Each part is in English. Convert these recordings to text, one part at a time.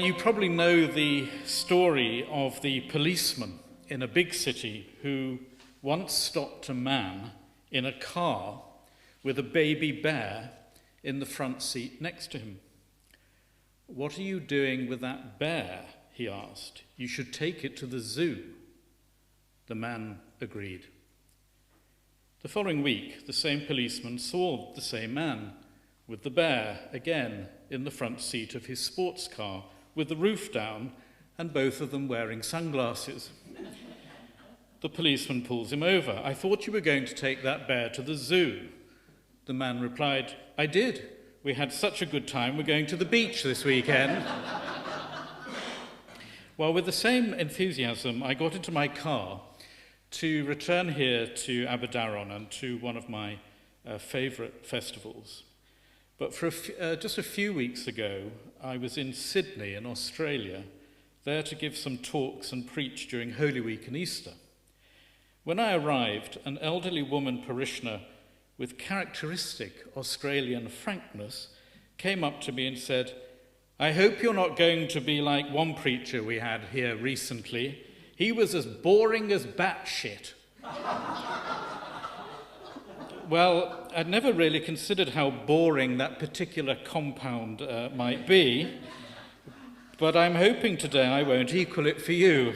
You probably know the story of the policeman in a big city who once stopped a man in a car with a baby bear in the front seat next to him. "What are you doing with that bear?" he asked. "You should take it to the zoo." The man agreed. The following week, the same policeman saw the same man with the bear again in the front seat of his sports car with the roof down and both of them wearing sunglasses. The policeman pulls him over. "I thought you were going to take that bear to the zoo." The man replied, "I did. We had such a good time. We're going to the beach this weekend." Well, with the same enthusiasm, I got into my car to return here to Aberdaron and to one of my favourite festivals. But for just a few weeks ago, I was in Sydney in Australia, there to give some talks and preach during Holy Week and Easter. When I arrived, an elderly woman parishioner with characteristic Australian frankness came up to me and said, "I hope you're not going to be like one preacher we had here recently. He was as boring as batshit." Well, I'd never really considered how boring that particular compound might be, but I'm hoping today I won't equal it for you.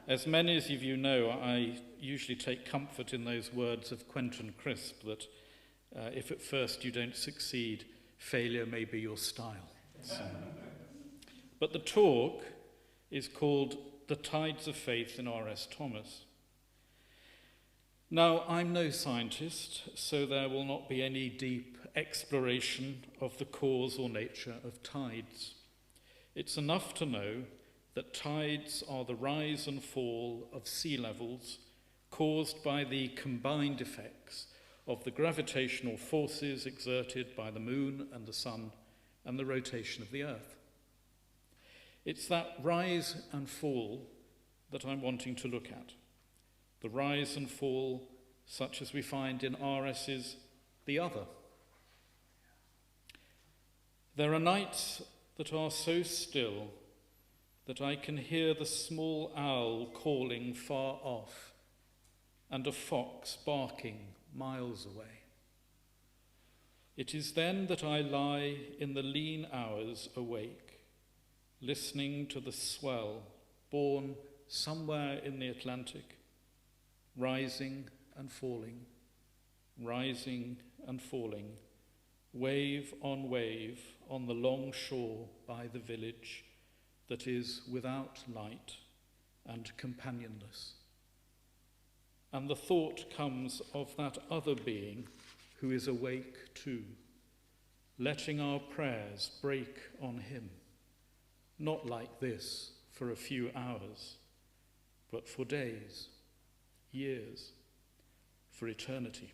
As many of you know, I usually take comfort in those words of Quentin Crisp that if at first you don't succeed, failure may be your style. But the talk is called "The Tides of Faith" in R.S. Thomas. Now, I'm no scientist, so there will not be any deep exploration of the cause or nature of tides. It's enough to know that tides are the rise and fall of sea levels caused by the combined effects of the gravitational forces exerted by the moon and the sun and the rotation of the earth. It's that rise and fall that I'm wanting to look at. The rise and fall such as we find in R.S.'s The Other. There are nights that are so still that I can hear the small owl calling far off and a fox barking miles away. It is then that I lie in the lean hours awake, listening to the swell born somewhere in the Atlantic, rising and falling, wave on the long shore by the village that is without light and companionless. And the thought comes of that other being who is awake too, letting our prayers break on him, not like this for a few hours, but for days, years, for eternity.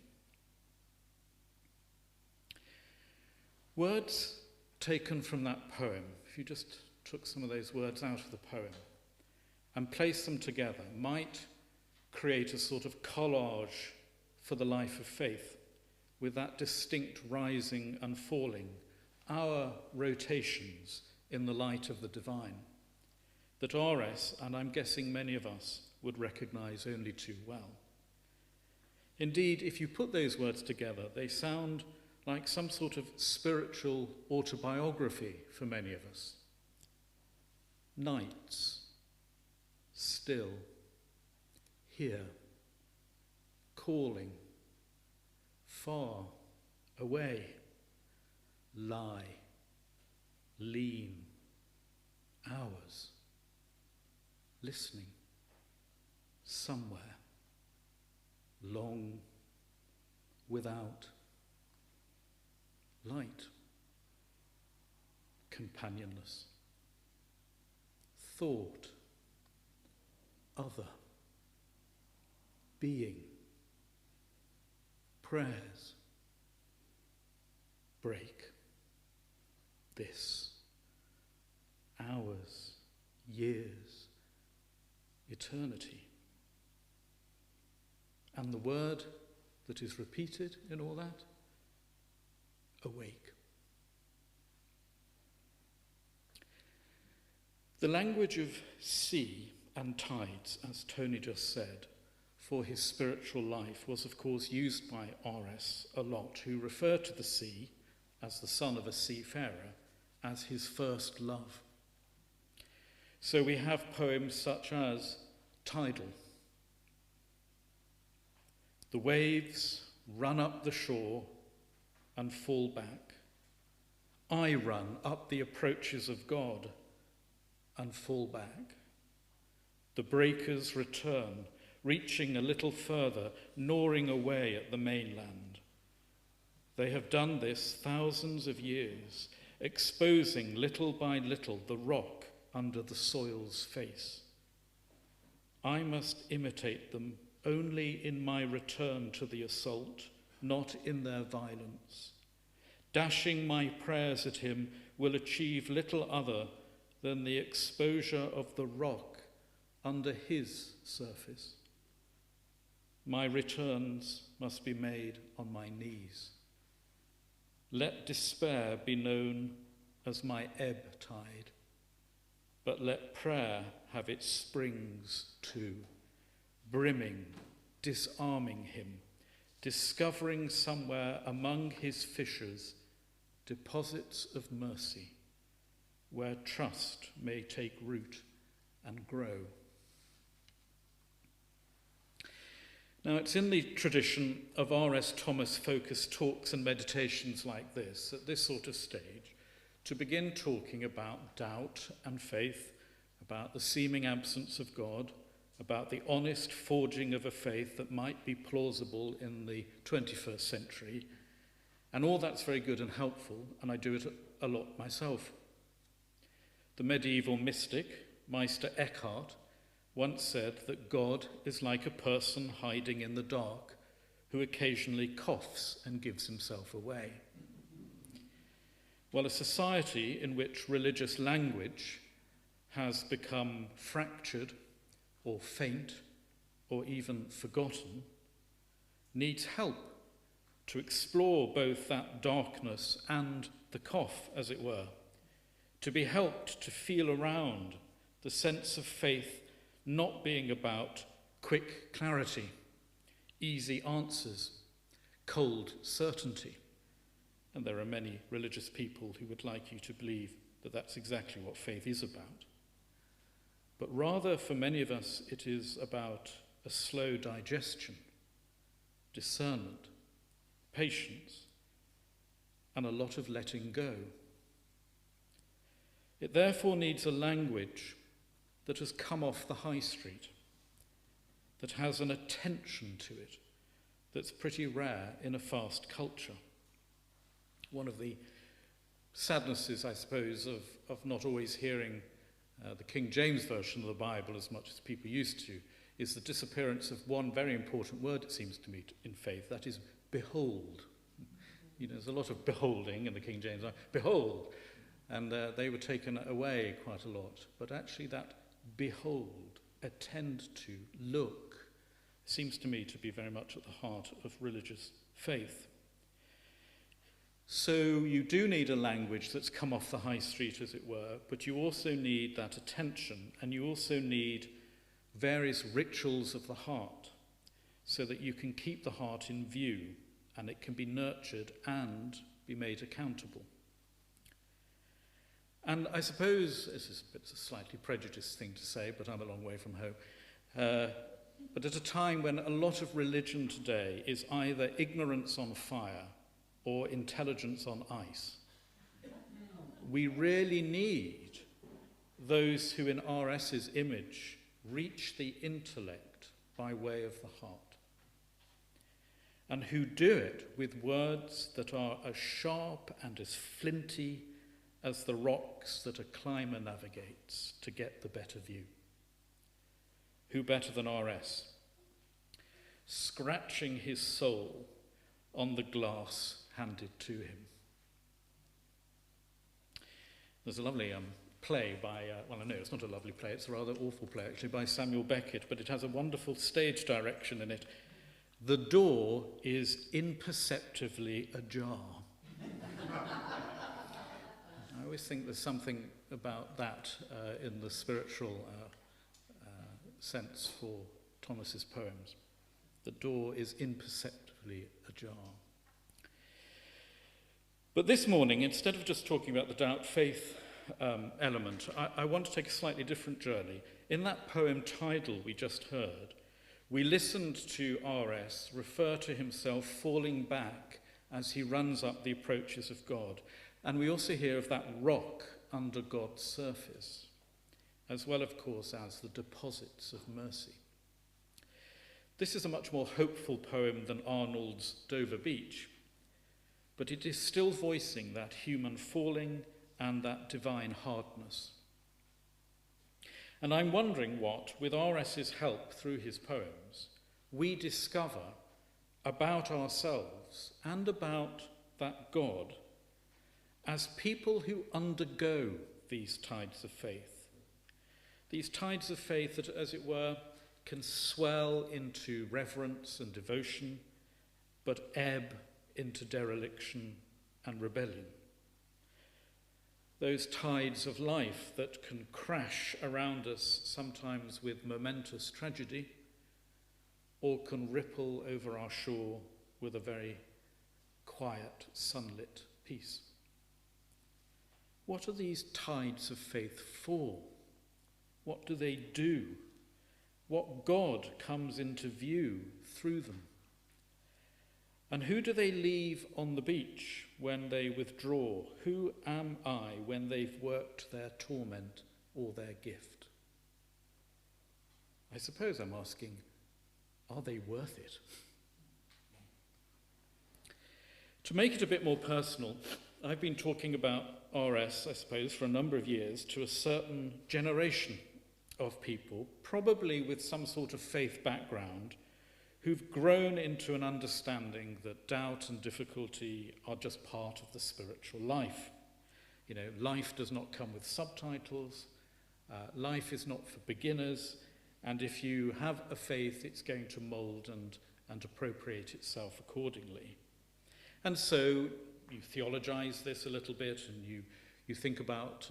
Words taken from that poem, if you just took some of those words out of the poem and placed them together, might create a sort of collage for the life of faith with that distinct rising and falling, our rotations in the light of the divine, that R.S., and I'm guessing many of us, would recognize only too well. Indeed, if you put those words together, they sound like some sort of spiritual autobiography for many of us. Nights, still, here, calling, far, away, lie, lean, hours, listening, somewhere, long, without, light, companionless, thought, other, being, prayers, break, this, hours, years, eternity. And the word that is repeated in all that, awake. The language of sea and tides, as Tony just said, for his spiritual life was of course used by R.S. a lot, who referred to the sea as the son of a seafarer as his first love. So we have poems such as Tidal. The waves run up the shore and fall back. I run up the approaches of God and fall back. The breakers return, reaching a little further, gnawing away at the mainland. They have done this thousands of years, exposing little by little the rock under the soil's face. I must imitate them only in my return to the assault, not in their violence. Dashing my prayers at him will achieve little other than the exposure of the rock under his surface. My returns must be made on my knees. Let despair be known as my ebb tide, but let prayer have its springs too, brimming, disarming him, discovering somewhere among his fissures deposits of mercy, where trust may take root and grow. Now, it's in the tradition of R.S. Thomas focused talks and meditations like this, at this sort of stage, to begin talking about doubt and faith, about the seeming absence of God, about the honest forging of a faith that might be plausible in the 21st century. And all that's very good and helpful, and I do it a lot myself. The medieval mystic, Meister Eckhart, once said that God is like a person hiding in the dark who occasionally coughs and gives himself away. Well, a society in which religious language has become fractured or faint or even forgotten needs help to explore both that darkness and the cough, as it were, to be helped to feel around the sense of faith not being about quick clarity, easy answers, cold certainty. And there are many religious people who would like you to believe that that's exactly what faith is about. But rather, for many of us, it is about a slow digestion, discernment, patience, and a lot of letting go. It therefore needs a language that has come off the high street, that has an attention to it that's pretty rare in a fast culture. One of the sadnesses, I suppose, of not always hearing the King James Version of the Bible as much as people used to, is the disappearance of one very important word, it seems to me, in faith, that is behold. You know, there's a lot of beholding in the King James, behold, and they were taken away quite a lot. But actually that behold, attend to, look, seems to me to be very much at the heart of religious faith. So you do need a language that's come off the high street, as it were, but you also need that attention, and you also need various rituals of the heart so that you can keep the heart in view and it can be nurtured and be made accountable. And I suppose, it's a slightly prejudiced thing to say, but I'm a long way from home, but at a time when a lot of religion today is either ignorance on fire or intelligence on ice, we really need those who in R.S.'s image reach the intellect by way of the heart, and who do it with words that are as sharp and as flinty as the rocks that a climber navigates to get the better view. Who better than R.S., scratching his soul on the glass handed to him. There's a lovely play by, well, I know it's not a lovely play, it's a rather awful play actually, by Samuel Beckett, but it has a wonderful stage direction in it. The door is imperceptibly ajar. I always think there's something about that in the spiritual sense for Thomas's poems. The door is imperceptibly ajar. But this morning, instead of just talking about the doubt-faith element, I want to take a slightly different journey. In that poem Tidal we just heard, we listened to R.S. refer to himself falling back as he runs up the approaches of God. And we also hear of that rock under God's surface, as well, of course, as the deposits of mercy. This is a much more hopeful poem than Arnold's Dover Beach, but it is still voicing that human falling and that divine hardness. And I'm wondering what, with R.S.'s help through his poems, we discover about ourselves and about that God as people who undergo these tides of faith. These tides of faith that, as it were, can swell into reverence and devotion, but ebb into dereliction and rebellion. Those tides of life that can crash around us sometimes with momentous tragedy, or can ripple over our shore with a very quiet, sunlit peace. What are these tides of faith for? What do they do? What God comes into view through them? And who do they leave on the beach when they withdraw? Who am I when they've worked their torment or their gift? I suppose I'm asking, are they worth it? To make it a bit more personal, I've been talking about R.S., I suppose, for a number of years to a certain generation of people, probably with some sort of faith background, who've grown into an understanding that doubt and difficulty are just part of the spiritual life. You know, life does not come with subtitles, life is not for beginners, and if you have a faith, it's going to mould and appropriate itself accordingly. And so you theologize this a little bit, and you think about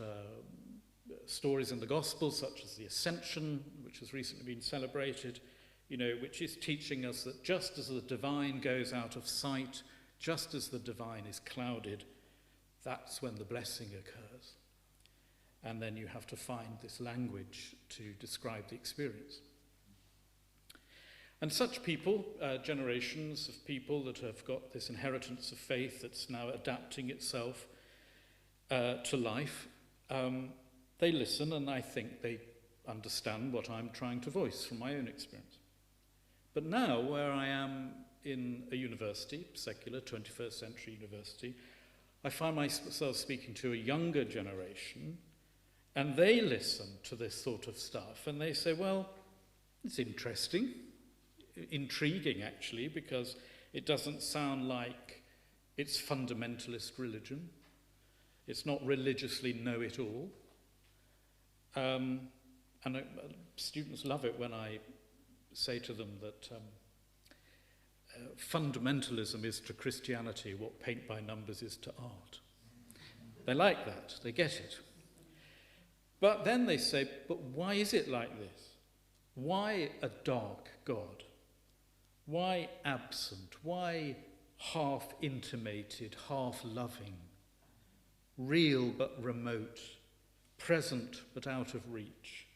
stories in the Gospels, such as the Ascension, which has recently been celebrated, you know, which is teaching us that just as the divine goes out of sight, just as the divine is clouded, that's when the blessing occurs. And then you have to find this language to describe the experience. And such people, generations of people that have got this inheritance of faith that's now adapting itself to life, they listen, and I think they understand what I'm trying to voice from my own experience. But now, where I am in a university, secular 21st century university, I find myself speaking to a younger generation, and they listen to this sort of stuff, and they say, well, it's interesting, intriguing actually, because it doesn't sound like it's fundamentalist religion. It's not religiously know-it-all. And students love it when I say to them that fundamentalism is to Christianity what paint by numbers is to art. They like that, they get it. But then they say, but why is it like this? Why a dark God? Why absent? Why half intimated, half loving? Real but remote, present but out of reach.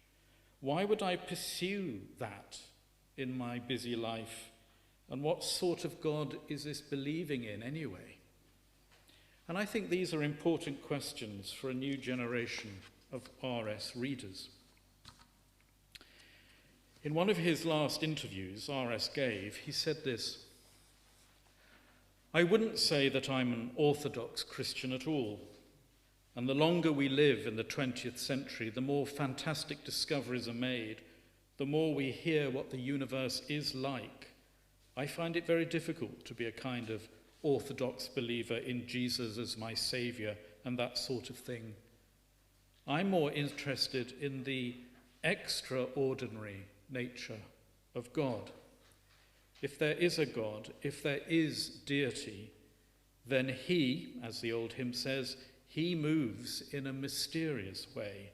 Why would I pursue that in my busy life? And what sort of God is this believing in anyway? And I think these are important questions for a new generation of R.S. readers. In one of his last interviews R.S. gave, he said this: I wouldn't say that I'm an orthodox Christian at all. And the longer we live in the 20th century, the more fantastic discoveries are made, the more we hear what the universe is like. I find it very difficult to be a kind of orthodox believer in Jesus as my saviour and that sort of thing. I'm more interested in the extraordinary nature of God. If there is a God, if there is deity, then he, as the old hymn says, He moves in a mysterious way,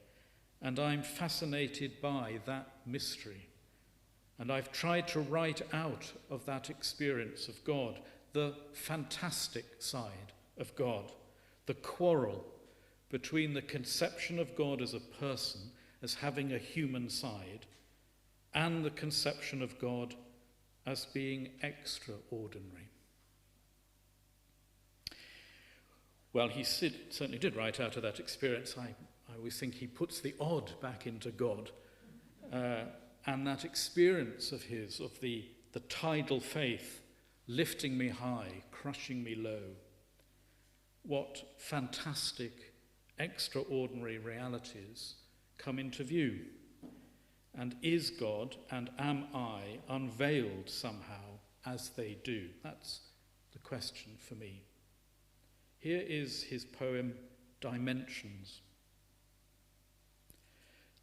and I'm fascinated by that mystery. And I've tried to write out of that experience of God the fantastic side of God, the quarrel between the conception of God as a person, as having a human side, and the conception of God as being extraordinary. Well, he certainly did write out of that experience. I always think he puts the odd back into God. And that experience of his, of the tidal faith, lifting me high, crushing me low. What fantastic, extraordinary realities come into view. And is God and am I unveiled somehow as they do? That's the question for me. Here is his poem, Dimensions.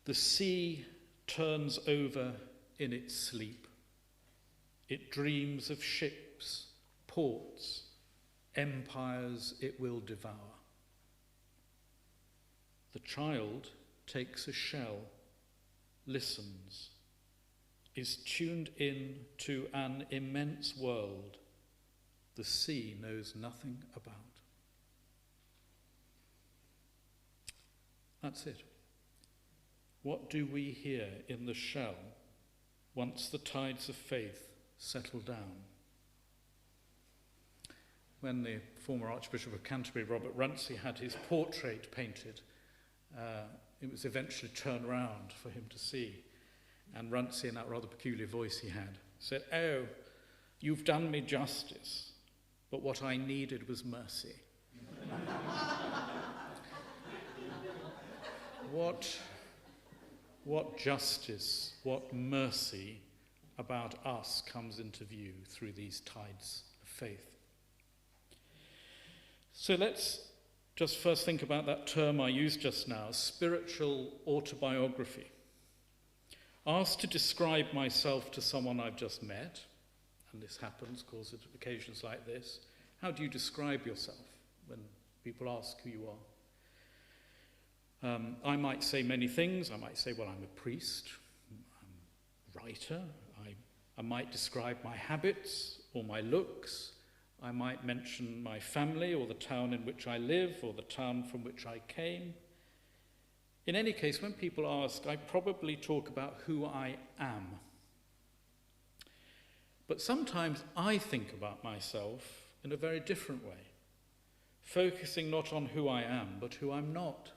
The sea turns over in its sleep. It dreams of ships, ports, empires it will devour. The child takes a shell, listens, is tuned in to an immense world the sea knows nothing about. That's it. What do we hear in the shell once the tides of faith settle down? When the former Archbishop of Canterbury, Robert Runcie, had his portrait painted, it was eventually turned round for him to see. And Runcie, in that rather peculiar voice he had, said, "Oh, you've done me justice, but what I needed was mercy." What justice, what mercy about us comes into view through these tides of faith? So let's just first think about that term I used just now, spiritual autobiography. Asked to describe myself to someone I've just met, and this happens, of course, at occasions like this. How do you describe yourself when people ask who you are? I might say many things. I might say, well, I'm a priest, I'm a writer. I might describe my habits or my looks. I might mention my family or the town in which I live or the town from which I came. In any case, when people ask, I probably talk about who I am. But sometimes I think about myself in a very different way, focusing not on who I am, but who I'm not.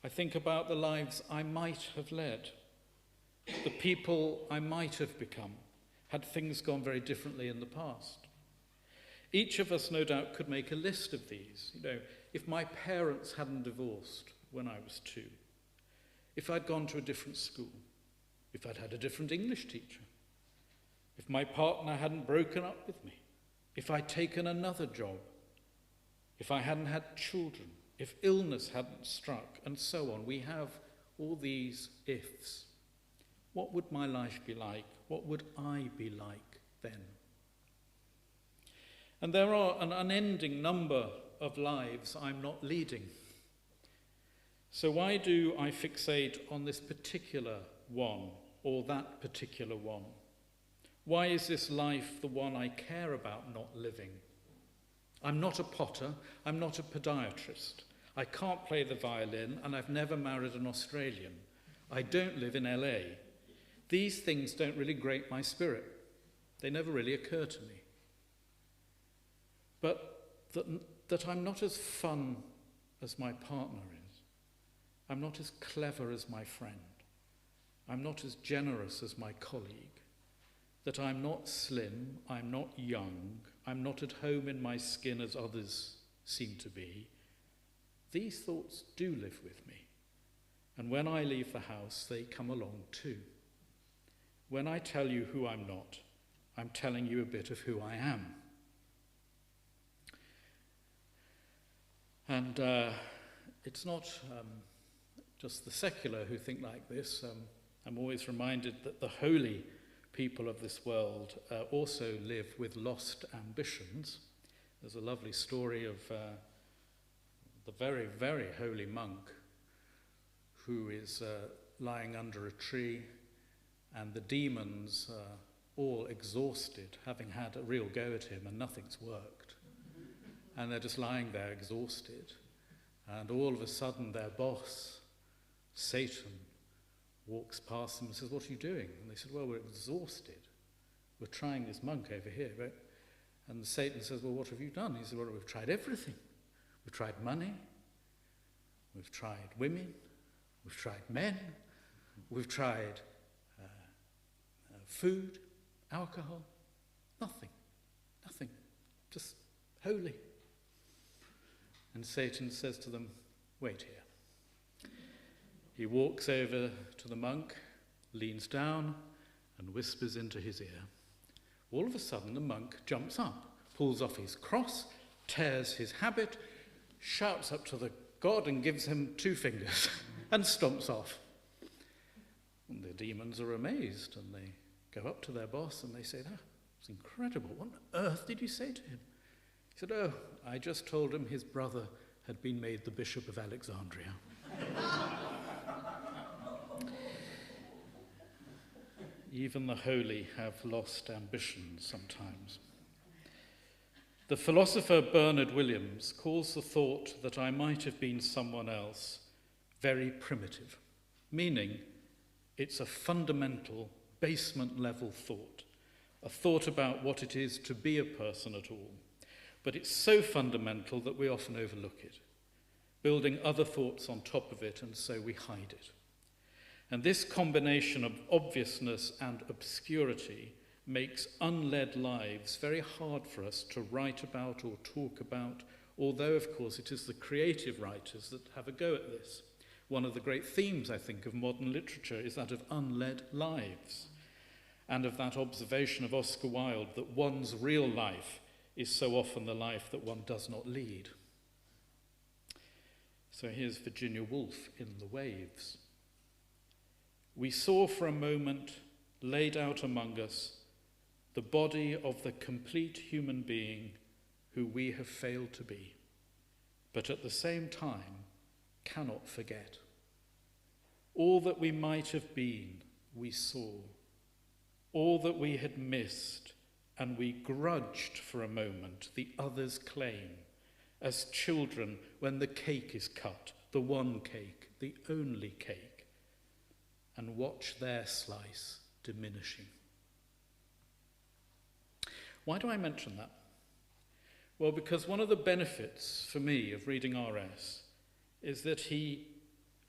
I think about the lives I might have led, the people I might have become, had things gone very differently in the past. Each of us, no doubt, could make a list of these. You know, if my parents hadn't divorced when I was 2, if I'd gone to a different school, if I'd had a different English teacher, if my partner hadn't broken up with me, if I'd taken another job, if I hadn't had children, if illness hadn't struck, and so on. We have all these ifs. What would my life be like? What would I be like then? And there are an unending number of lives I'm not leading. So why do I fixate on this particular one or that particular one? Why is this life the one I care about not living? I'm not a potter, I'm not a podiatrist. I can't play the violin, and I've never married an Australian. I don't live in LA. These things don't really grate my spirit. They never really occur to me. But that I'm not as fun as my partner is. I'm not as clever as my friend. I'm not as generous as my colleague. That I'm not slim, I'm not young, I'm not at home in my skin as others seem to be. These thoughts do live with me. And when I leave the house, they come along too. When I tell you who I'm not, I'm telling you a bit of who I am. And it's not just the secular who think like this. I'm always reminded that the holy people of this world also live with lost ambitions. There's a lovely story of the very, very holy monk who is lying under a tree, and the demons all exhausted, having had a real go at him, and nothing's worked. And they're just lying there exhausted. And all of a sudden their boss, Satan, walks past them and says, "What are you doing?" And they said, "Well, we're exhausted. We're trying this monk over here." Right? And Satan says, "Well, what have you done?" He said, "Well, we've tried everything. We've tried money. We've tried women. We've tried men. We've tried food, alcohol. Nothing. Nothing. Just holy." And Satan says to them, "Wait here." He walks over to the monk, leans down, and whispers into his ear. All of a sudden, the monk jumps up, pulls off his cross, tears his habit, shouts up to the god and gives him 2 fingers and stomps off. And the demons are amazed, and they go up to their boss and they say, "That was incredible. What on earth did you say to him?" He said, "Oh, I just told him his brother had been made the Bishop of Alexandria." Even the holy have lost ambition sometimes. The philosopher Bernard Williams calls the thought that I might have been someone else very primitive, meaning it's a fundamental, basement-level thought, a thought about what it is to be a person at all. But it's so fundamental that we often overlook it, building other thoughts on top of it, and so we hide it. And this combination of obviousness and obscurity makes unled lives very hard for us to write about or talk about, although, of course, it is the creative writers that have a go at this. One of the great themes, I think, of modern literature is that of unled lives, and of that observation of Oscar Wilde that one's real life is so often the life that one does not lead. So here's Virginia Woolf in The Waves. "We saw for a moment, laid out among us, the body of the complete human being who we have failed to be, but at the same time cannot forget. All that we might have been, we saw. All that we had missed, and we grudged for a moment the other's claim, as children when the cake is cut, the one cake, the only cake, and watch their slice diminishing." Why do I mention that? Well, because one of the benefits for me of reading R.S. is that he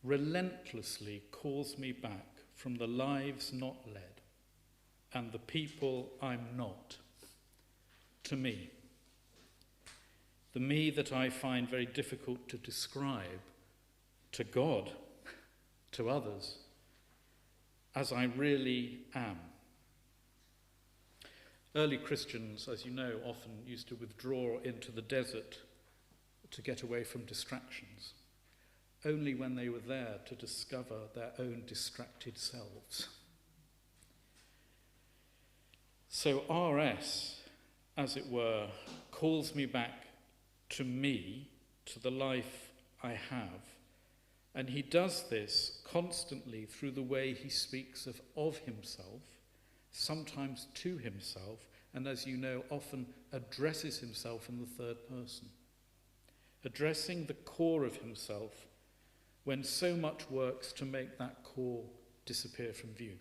relentlessly calls me back from the lives not led and the people I'm not to me. The me that I find very difficult to describe to God, to others, as I really am. Early Christians, as you know, often used to withdraw into the desert to get away from distractions, only when they were there to discover their own distracted selves. So R.S., as it were, calls me back to me, to the life I have, and he does this constantly through the way he speaks of himself, sometimes to himself, and as you know, often addresses himself in the third person, addressing the core of himself when so much works to make that core disappear from view.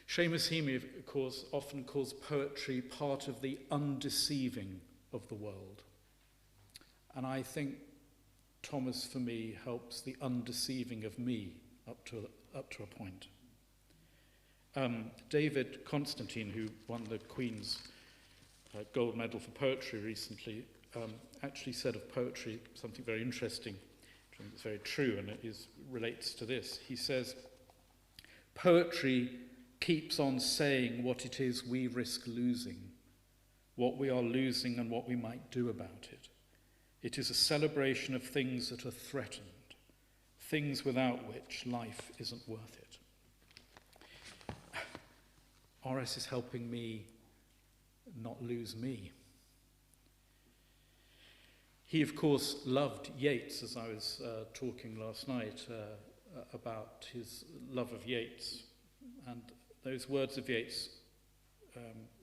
Seamus Heaney, of course, often calls poetry part of the undeceiving of the world. And I think Thomas, for me, helps the undeceiving of me up to a point. David Constantine, who won the Queen's Gold Medal for Poetry recently, actually said of poetry something very interesting, which I think is very true, and it relates to this. He says, "Poetry keeps on saying what it is we risk losing, what we are losing and what we might do about it. It is a celebration of things that are threatened, things without which life isn't worth it." R.S. is helping me not lose me. He, of course, loved Yeats, as I was talking last night about his love of Yeats. And those words of Yeats,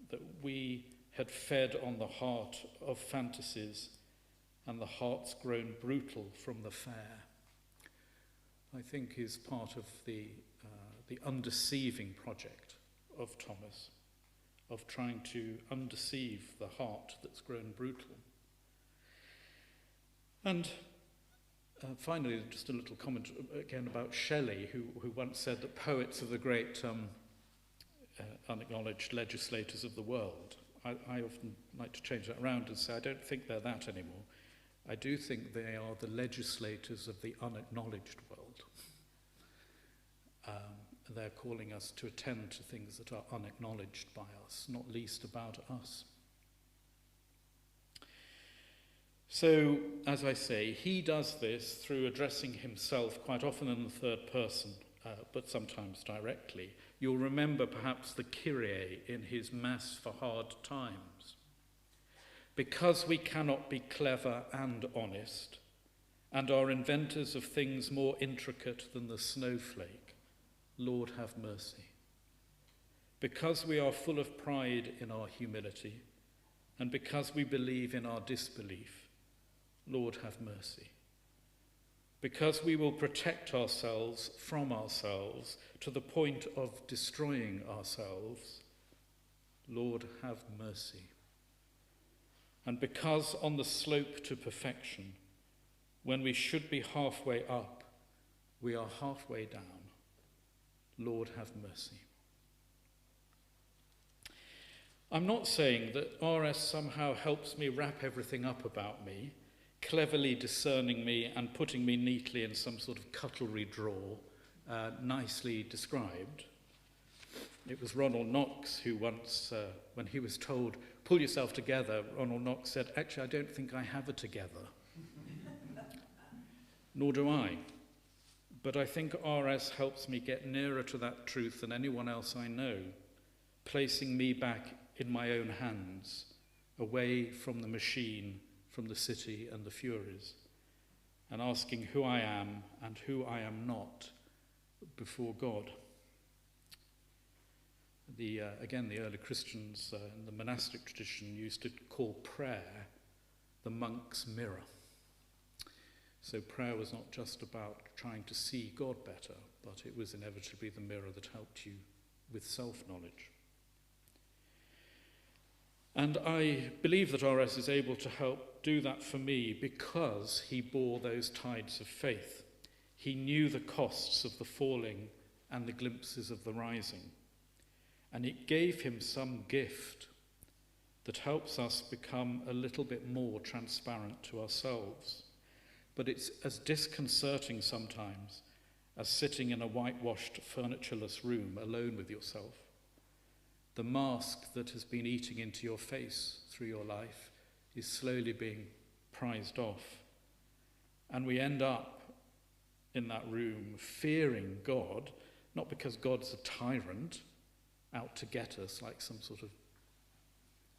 that we had fed on the heart of fantasies and the heart's grown brutal from the fair, I think is part of the undeceiving project of Thomas, of trying to undeceive the heart that's grown brutal. And finally, just a little comment again about Shelley, who once said that poets are the great unacknowledged legislators of the world. I often like to change that around and say I don't think they're that anymore. I do think they are the legislators of the unacknowledged world. They're calling us to attend to things that are unacknowledged by us, not least about us. So, as I say, he does this through addressing himself quite often in the third person, but sometimes directly. You'll remember perhaps the Kyrie in his Mass for Hard Times. Because we cannot be clever and honest, and are inventors of things more intricate than the snowflake, Lord have mercy. Because we are full of pride in our humility, and because we believe in our disbelief, Lord have mercy. Because we will protect ourselves from ourselves to the point of destroying ourselves, Lord have mercy. And because on the slope to perfection, when we should be halfway up, we are halfway down, Lord have mercy. I'm not saying that RS somehow helps me wrap everything up about me, cleverly discerning me and putting me neatly in some sort of cutlery drawer, nicely described. It was Ronald Knox who once, when he was told, pull yourself together, Ronald Knox said, actually, I don't think I have it together. Nor do I. But I think RS helps me get nearer to that truth than anyone else I know, placing me back in my own hands, away from the machine, from the city and the furies, and asking who I am and who I am not before God. Again, the early Christians in the monastic tradition used to call prayer the monk's mirror. So prayer was not just about trying to see God better, but it was inevitably the mirror that helped you with self-knowledge. And I believe that RS is able to help do that for me because he bore those tides of faith. He knew the costs of the falling and the glimpses of the rising. And it gave him some gift that helps us become a little bit more transparent to ourselves. But it's as disconcerting sometimes as sitting in a whitewashed, furnitureless room alone with yourself. The mask that has been eating into your face through your life is slowly being prized off. And we end up in that room fearing God, not because God's a tyrant out to get us like some sort of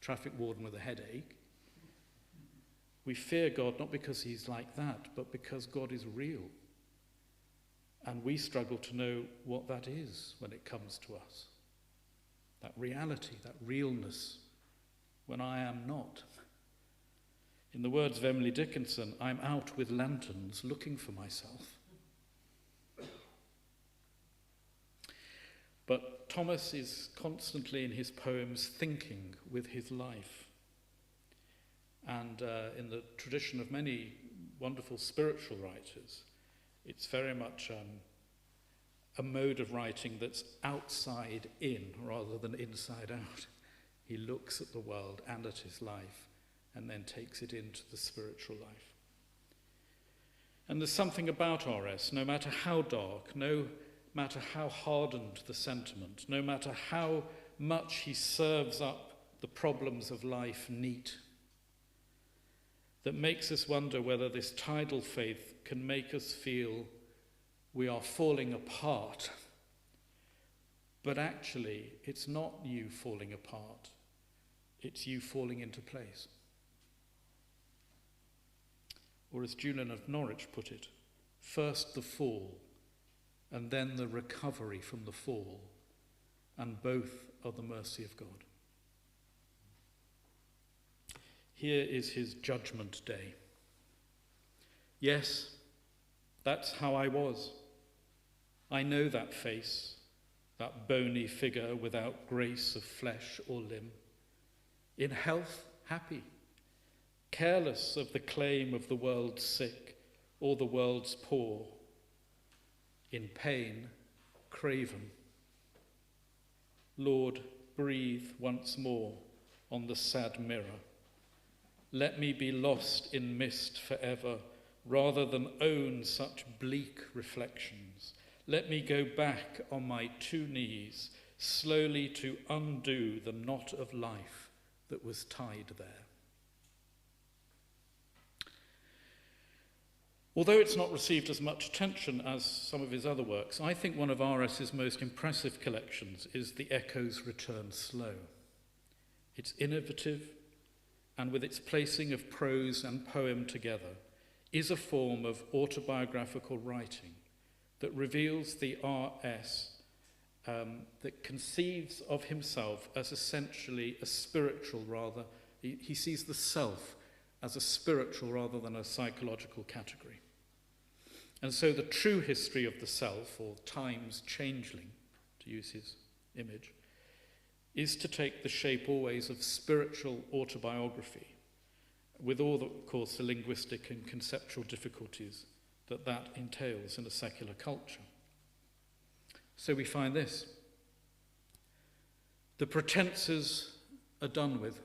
traffic warden with a headache. We fear God not because he's like that, but because God is real. And we struggle to know what that is when it comes to us. That reality, that realness, when I am not. In the words of Emily Dickinson, I'm out with lanterns looking for myself. But Thomas is constantly in his poems thinking with his life. And in the tradition of many wonderful spiritual writers, it's very much a mode of writing that's outside in rather than inside out. He looks at the world and at his life and then takes it into the spiritual life. And there's something about RS, no matter how dark, no matter how hardened the sentiment, no matter how much he serves up the problems of life neat, that makes us wonder whether this tidal faith can make us feel we are falling apart. But actually, it's not you falling apart. It's you falling into place. Or as Julian of Norwich put it, first the fall, and then the recovery from the fall, and both are the mercy of God. Here is his judgment day. Yes, that's how I was. I know that face, that bony figure without grace of flesh or limb. In health, happy, careless of the claim of the world's sick or the world's poor. In pain, craven. Lord, breathe once more on the sad mirror. Let me be lost in mist forever, rather than own such bleak reflections. Let me go back on my 2 knees, slowly to undo the knot of life that was tied there. Although it's not received as much attention as some of his other works, I think one of R.S.'s most impressive collections is The Echoes Return Slow. It's innovative, and with its placing of prose and poem together, is a form of autobiographical writing that reveals the R.S. That conceives of himself as essentially a spiritual rather. He sees the self as a spiritual rather than a psychological category. And so the true history of the self, or time's changeling, to use his image, is to take the shape always of spiritual autobiography, with all, of course, the linguistic and conceptual difficulties that entails in a secular culture. So we find this. The pretenses are done with.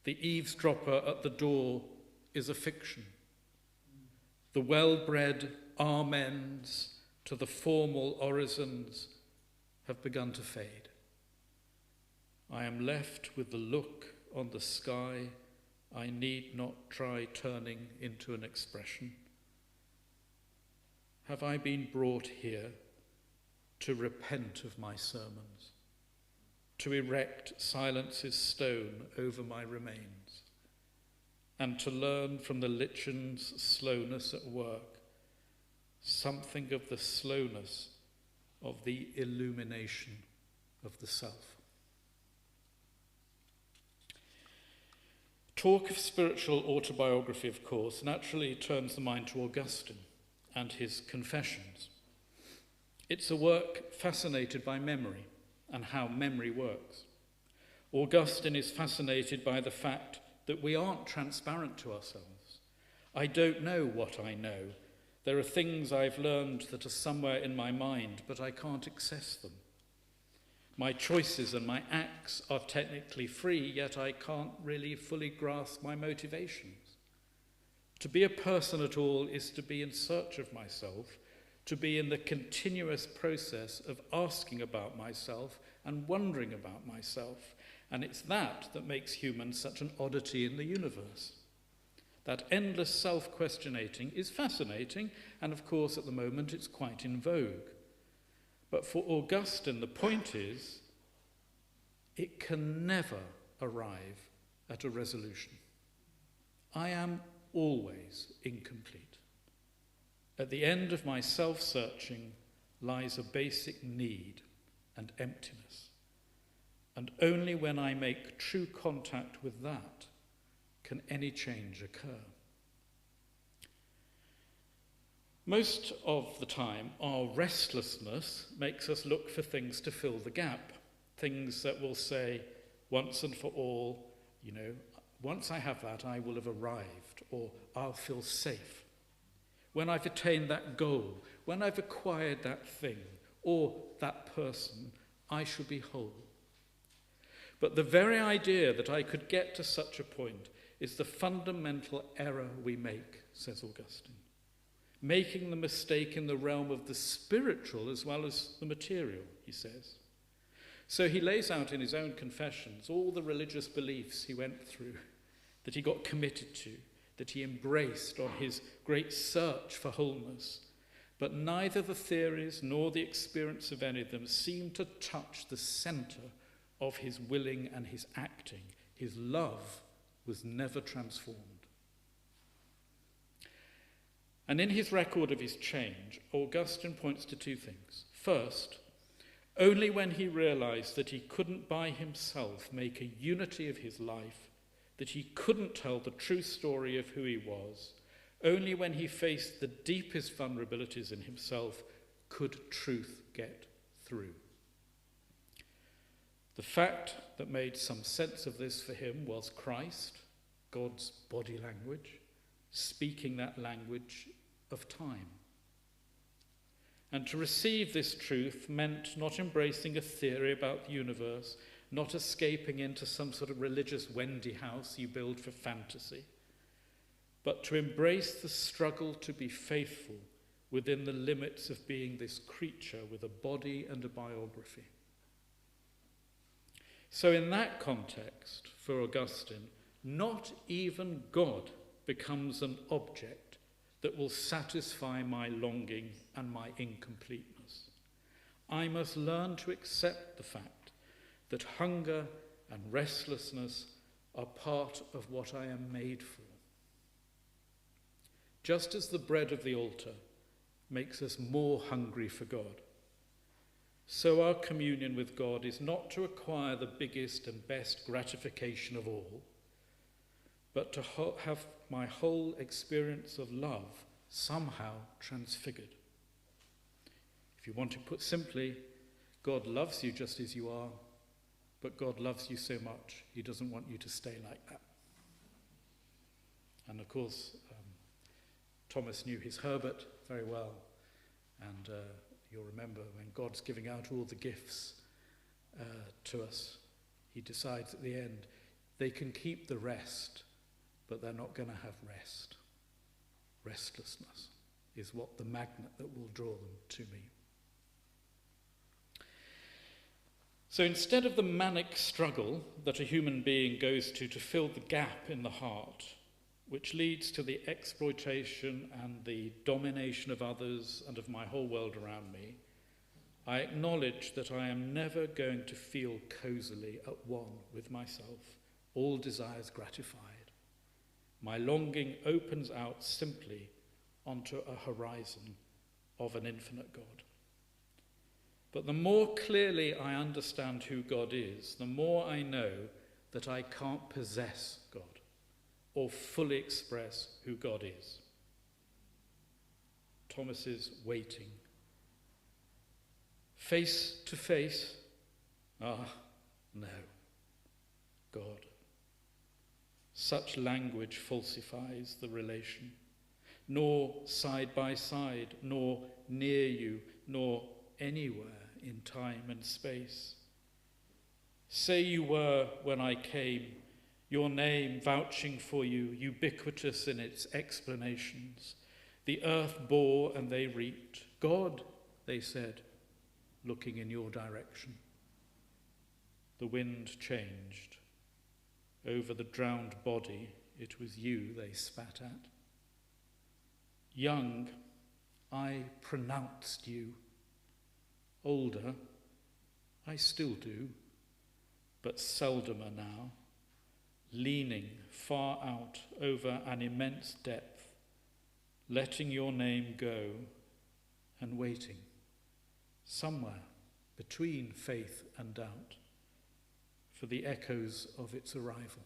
The eavesdropper at the door is a fiction. The well-bred amens to the formal orisons have begun to fade. I am left with the look on the sky I need not try turning into an expression. Have I been brought here to repent of my sermons, to erect silence's stone over my remains, and to learn from the lichen's slowness at work something of the slowness of the illumination of the self? Talk of spiritual autobiography, of course, naturally turns the mind to Augustine and his Confessions. It's a work fascinated by memory and how memory works. Augustine is fascinated by the fact that we aren't transparent to ourselves. I don't know what I know. There are things I've learned that are somewhere in my mind, but I can't access them. My choices and my acts are technically free, yet I can't really fully grasp my motivations. To be a person at all is to be in search of myself, to be in the continuous process of asking about myself and wondering about myself. And it's that makes humans such an oddity in the universe. That endless self-questioning is fascinating, and of course at the moment it's quite in vogue. But for Augustine, the point is, it can never arrive at a resolution. I am always incomplete. At the end of my self-searching lies a basic need and emptiness. And only when I make true contact with that can any change occur. Most of the time, our restlessness makes us look for things to fill the gap, things that will say, once and for all, once I have that, I will have arrived, or I'll feel safe. When I've attained that goal, when I've acquired that thing, or that person, I shall be whole. But the very idea that I could get to such a point is the fundamental error we make, says Augustine. Making the mistake in the realm of the spiritual as well as the material, he says. So he lays out in his own Confessions all the religious beliefs he went through, that he got committed to, that he embraced on his great search for wholeness. But neither the theories nor the experience of any of them seem to touch the center of his willing and his acting. His love was never transformed. And in his record of his change, Augustine points to two things. First, only when he realized that he couldn't by himself make a unity of his life, that he couldn't tell the true story of who he was, only when he faced the deepest vulnerabilities in himself could truth get through. The fact that made some sense of this for him was Christ, God's body language, speaking that language of time. And to receive this truth meant not embracing a theory about the universe, not escaping into some sort of religious Wendy house you build for fantasy, but to embrace the struggle to be faithful within the limits of being this creature with a body and a biography. So in that context, for Augustine, not even God becomes an object that will satisfy my longing and my incompleteness. I must learn to accept the fact that hunger and restlessness are part of what I am made for. Just as the bread of the altar makes us more hungry for God, so our communion with God is not to acquire the biggest and best gratification of all, but to have my whole experience of love somehow transfigured. If you want to put simply, God loves you just as you are, but God loves you so much, he doesn't want you to stay like that. And of course, Thomas knew his Herbert very well, and you'll remember when God's giving out all the gifts to us, he decides at the end, they can keep the rest, but they're not going to have rest. Restlessness is what the magnet that will draw them to me. So instead of the manic struggle that a human being goes to fill the gap in the heart, which leads to the exploitation and the domination of others and of my whole world around me, I acknowledge that I am never going to feel cozily at one with myself, all desires gratified. My longing opens out simply onto a horizon of an infinite God. But the more clearly I understand who God is, the more I know that I can't possess God or fully express who God is. Thomas's waiting. Face to face, no, God. Such language falsifies the relation. Nor side by side, nor near you, nor anywhere in time and space. Say you were when I came, your name vouching for you, ubiquitous in its explanations. The earth bore and they reaped. God, they said, looking in your direction. The wind changed. Over the drowned body, it was you they spat at. Young, I pronounced you. Older, I still do, but seldomer now, leaning far out over an immense depth, letting your name go and waiting, somewhere between faith and doubt, for the echoes of its arrival.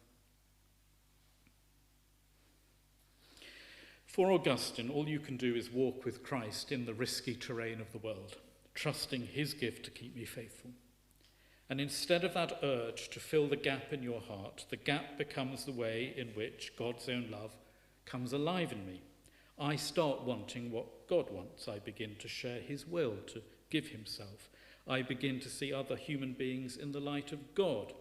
For Augustine, all you can do is walk with Christ in the risky terrain of the world, trusting his gift to keep me faithful. And instead of that urge to fill the gap in your heart, the gap becomes the way in which God's own love comes alive in me. I start wanting what God wants. I begin to share his will, to give himself. I begin to see other human beings in the light of God,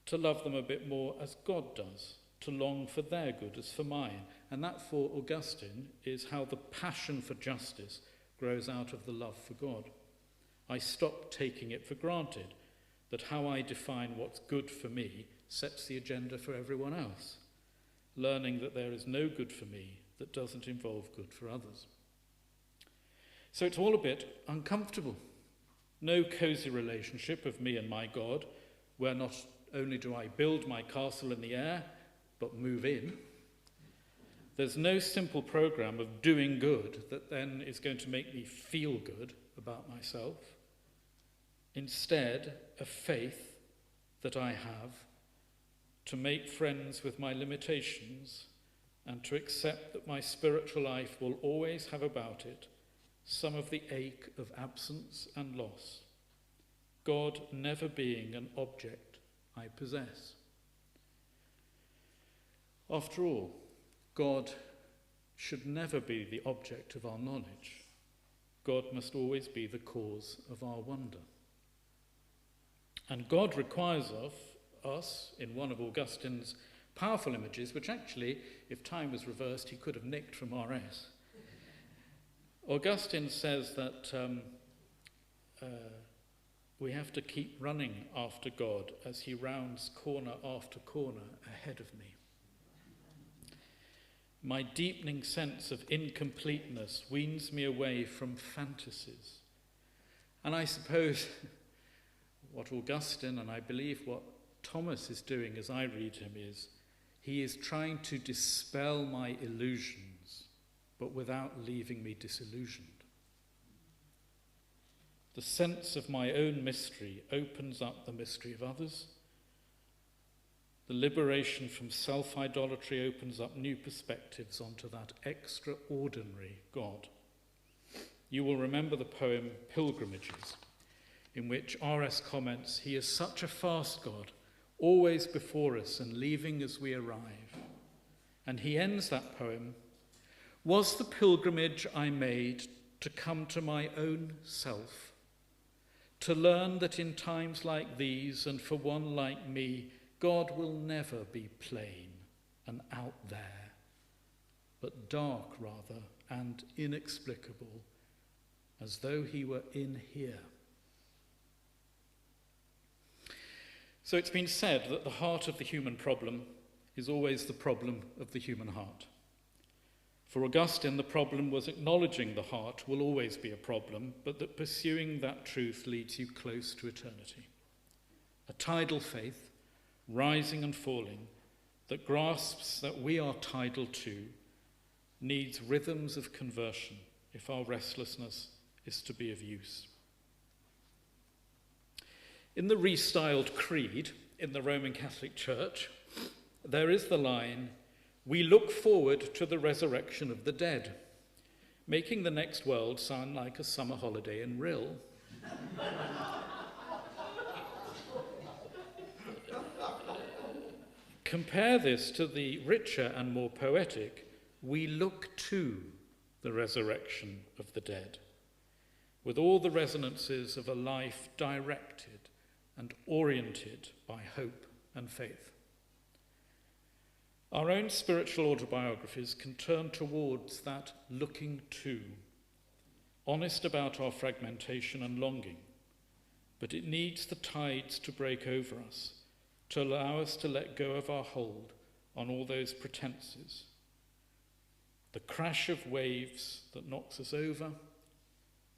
to love them a bit more as God does, to long for their good as for mine. And that, for Augustine, is how the passion for justice grows out of the love for God. I stop taking it for granted that how I define what's good for me sets the agenda for everyone else, learning that there is no good for me that doesn't involve good for others. So it's all a bit uncomfortable. No cozy relationship of me and my God, where not only do I build my castle in the air, but move in. There's no simple program of doing good that then is going to make me feel good about myself. Instead, a faith that I have to make friends with my limitations and to accept that my spiritual life will always have about it some of the ache of absence and loss, God never being an object I possess. After all, God should never be the object of our knowledge. God must always be the cause of our wonder. And God requires of us, in one of Augustine's powerful images, which actually, if time was reversed, he could have nicked from R.S. Augustine says that we have to keep running after God as he rounds corner after corner ahead of me. My deepening sense of incompleteness weans me away from fantasies. And I suppose what Augustine, and I believe what Thomas is doing as I read him, is he is trying to dispel my illusions, but without leaving me disillusioned. The sense of my own mystery opens up the mystery of others. The liberation from self-idolatry opens up new perspectives onto that extraordinary God. You will remember the poem Pilgrimages, in which R.S. comments, "He is such a fast God, always before us and leaving as we arrive." And he ends that poem, "Was the pilgrimage I made to come to my own self, to learn that in times like these and for one like me, God will never be plain and out there, but dark rather and inexplicable, as though he were in here." So it's been said that the heart of the human problem is always the problem of the human heart. For Augustine, the problem was acknowledging the heart will always be a problem, but that pursuing that truth leads you close to eternity. A tidal faith, rising and falling, that grasps that we are tidal too, needs rhythms of conversion if our restlessness is to be of use. In the restyled creed in the Roman Catholic Church, there is the line, "We look forward to the resurrection of the dead," making the next world sound like a summer holiday in Rill. Compare this to the richer and more poetic, "We look to the resurrection of the dead," with all the resonances of a life directed and oriented by hope and faith. Our own spiritual autobiographies can turn towards that looking to, honest about our fragmentation and longing, but it needs the tides to break over us, to allow us to let go of our hold on all those pretenses. The crash of waves that knocks us over,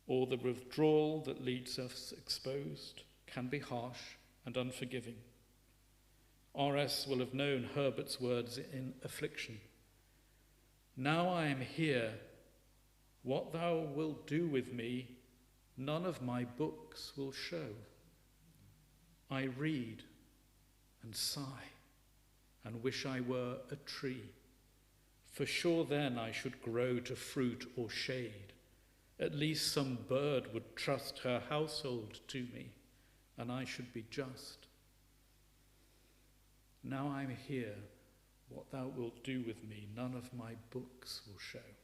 or the withdrawal that leaves us exposed, can be harsh and unforgiving. R.S. will have known Herbert's words in Affliction. "Now I am here, what thou wilt do with me, none of my books will show. I read and sigh and wish I were a tree, for sure then I should grow to fruit or shade. At least some bird would trust her household to me, and I should be just. Now I am here, what thou wilt do with me, none of my books will show."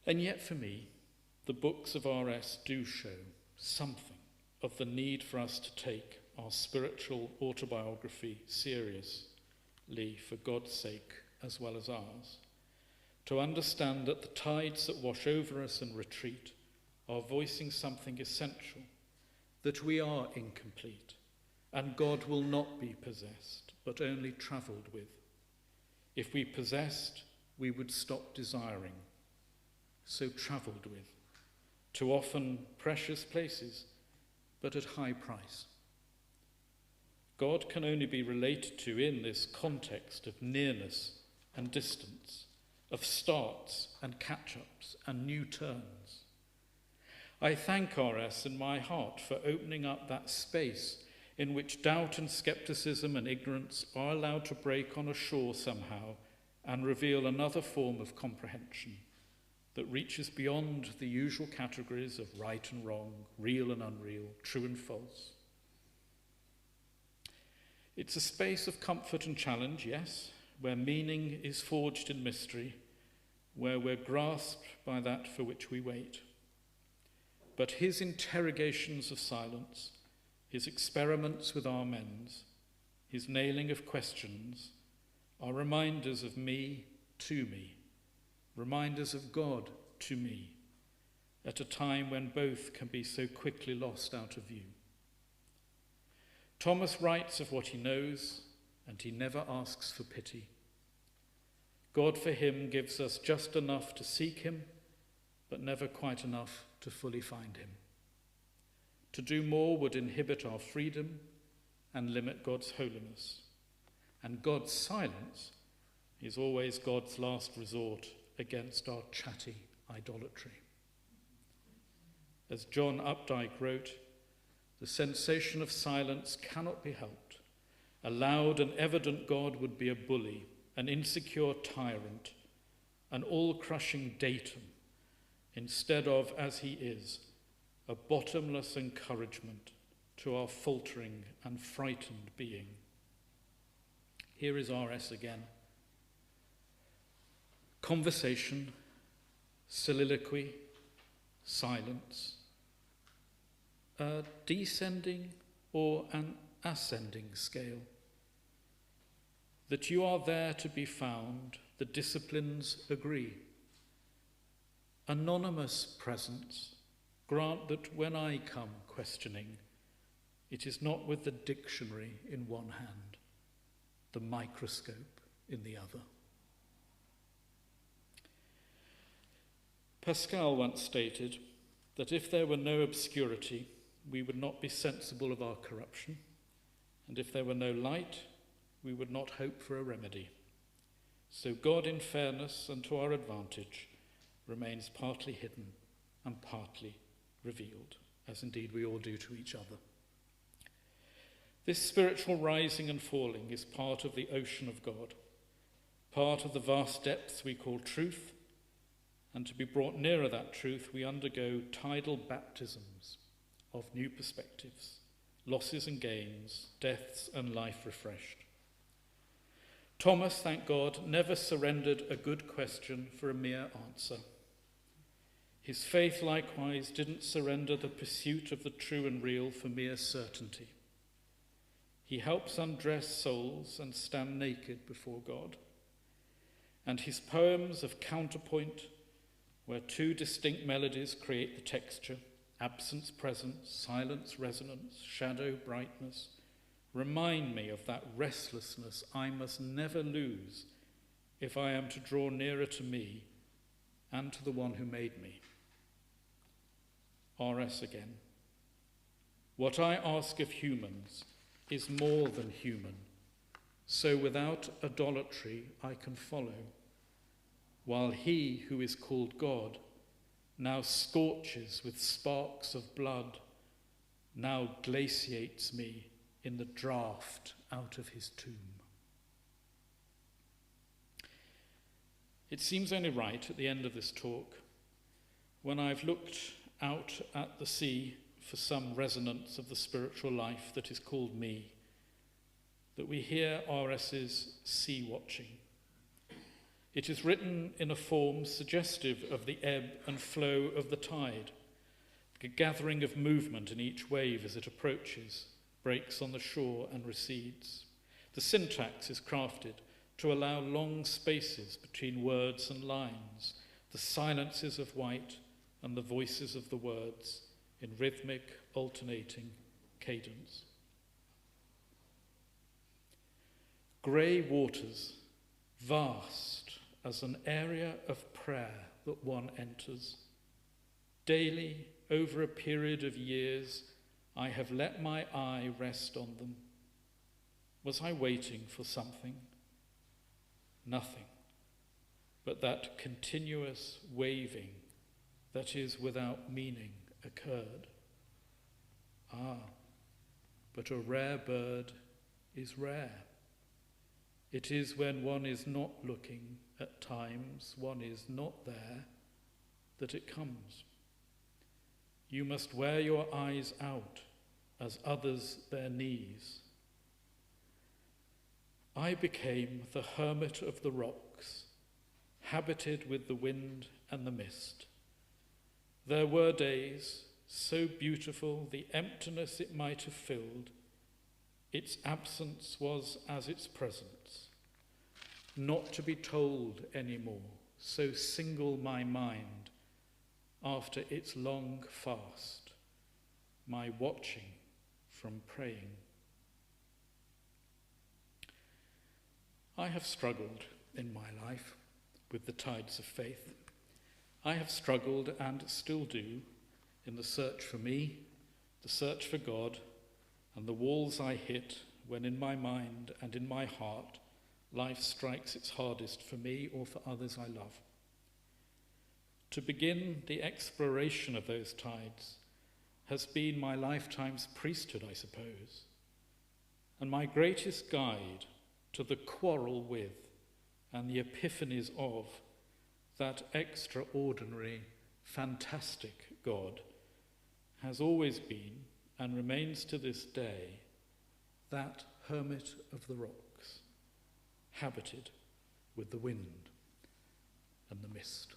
And yet for me, the books of R.S. do show something of the need for us to take our spiritual autobiography seriously for God's sake as well as ours, to understand that the tides that wash over us and retreat are voicing something essential, that we are incomplete, and God will not be possessed, but only travelled with. If we possessed, we would stop desiring, so travelled with, to often precious places, but at high price. God can only be related to in this context of nearness and distance, of starts and catch-ups and new turns. I thank RS in my heart for opening up that space in which doubt and skepticism and ignorance are allowed to break on a shore somehow and reveal another form of comprehension that reaches beyond the usual categories of right and wrong, real and unreal, true and false. It's a space of comfort and challenge, yes, where meaning is forged in mystery, where we're grasped by that for which we wait. But his interrogations of silence, his experiments with amens, his nailing of questions, are reminders of me to me, reminders of God to me, at a time when both can be so quickly lost out of view. Thomas writes of what he knows, and he never asks for pity. God for him gives us just enough to seek him, but never quite enough to fully find him. To do more would inhibit our freedom and limit God's holiness. And God's silence is always God's last resort against our chatty idolatry. As John Updike wrote, the sensation of silence cannot be helped. A loud and evident God would be a bully, an insecure tyrant, an all-crushing datum, instead of, as he is, a bottomless encouragement to our faltering and frightened being. Here is RS again. Conversation, soliloquy, silence, a descending or an ascending scale. That you are there to be found, the disciplines agree. Anonymous presence, grant that when I come questioning, it is not with the dictionary in one hand, the microscope in the other. Pascal once stated that if there were no obscurity, we would not be sensible of our corruption, and if there were no light, we would not hope for a remedy. So God, in fairness and to our advantage, remains partly hidden and partly revealed, as indeed we all do to each other. This spiritual rising and falling is part of the ocean of God, part of the vast depths we call truth, and to be brought nearer that truth, we undergo tidal baptisms of new perspectives, losses and gains, deaths and life refreshed. Thomas, thank God, never surrendered a good question for a mere answer. His faith likewise didn't surrender the pursuit of the true and real for mere certainty. He helps undress souls and stand naked before God. And his poems of counterpoint, where two distinct melodies create the texture, absence, presence, silence, resonance, shadow, brightness, remind me of that restlessness I must never lose if I am to draw nearer to me and to the one who made me. RS again. What I ask of humans is more than human, so without idolatry I can follow, while he who is called God now scorches with sparks of blood, now glaciates me in the draught out of his tomb. It seems only right at the end of this talk, when I've looked out at the sea for some resonance of the spiritual life that is called me, that we hear RS's sea watching. It is written in a form suggestive of the ebb and flow of the tide, a gathering of movement in each wave as it approaches, breaks on the shore and recedes. The syntax is crafted to allow long spaces between words and lines, the silences of white and the voices of the words in rhythmic, alternating cadence. Grey waters, vast as an area of prayer that one enters. Daily, over a period of years, I have let my eye rest on them. Was I waiting for something? Nothing, but that continuous waving that is without meaning occurred. But a rare bird is rare. It is when one is not looking at times, one is not there, that it comes. You must wear your eyes out as others their knees. I became the hermit of the rocks, habited with the wind and the mist. There were days so beautiful the emptiness it might have filled, its absence was as its presence. Not to be told anymore, so single my mind after its long fast, my watching from praying. I have struggled in my life with the tides of faith. I have struggled and still do in the search for me, the search for God, and the walls I hit when in my mind and in my heart life strikes its hardest for me or for others I love. To begin the exploration of those tides has been my lifetime's priesthood, I suppose, and my greatest guide to the quarrel with and the epiphanies of that extraordinary, fantastic God has always been, and remains to this day, that hermit of the rocks, habited with the wind and the mist.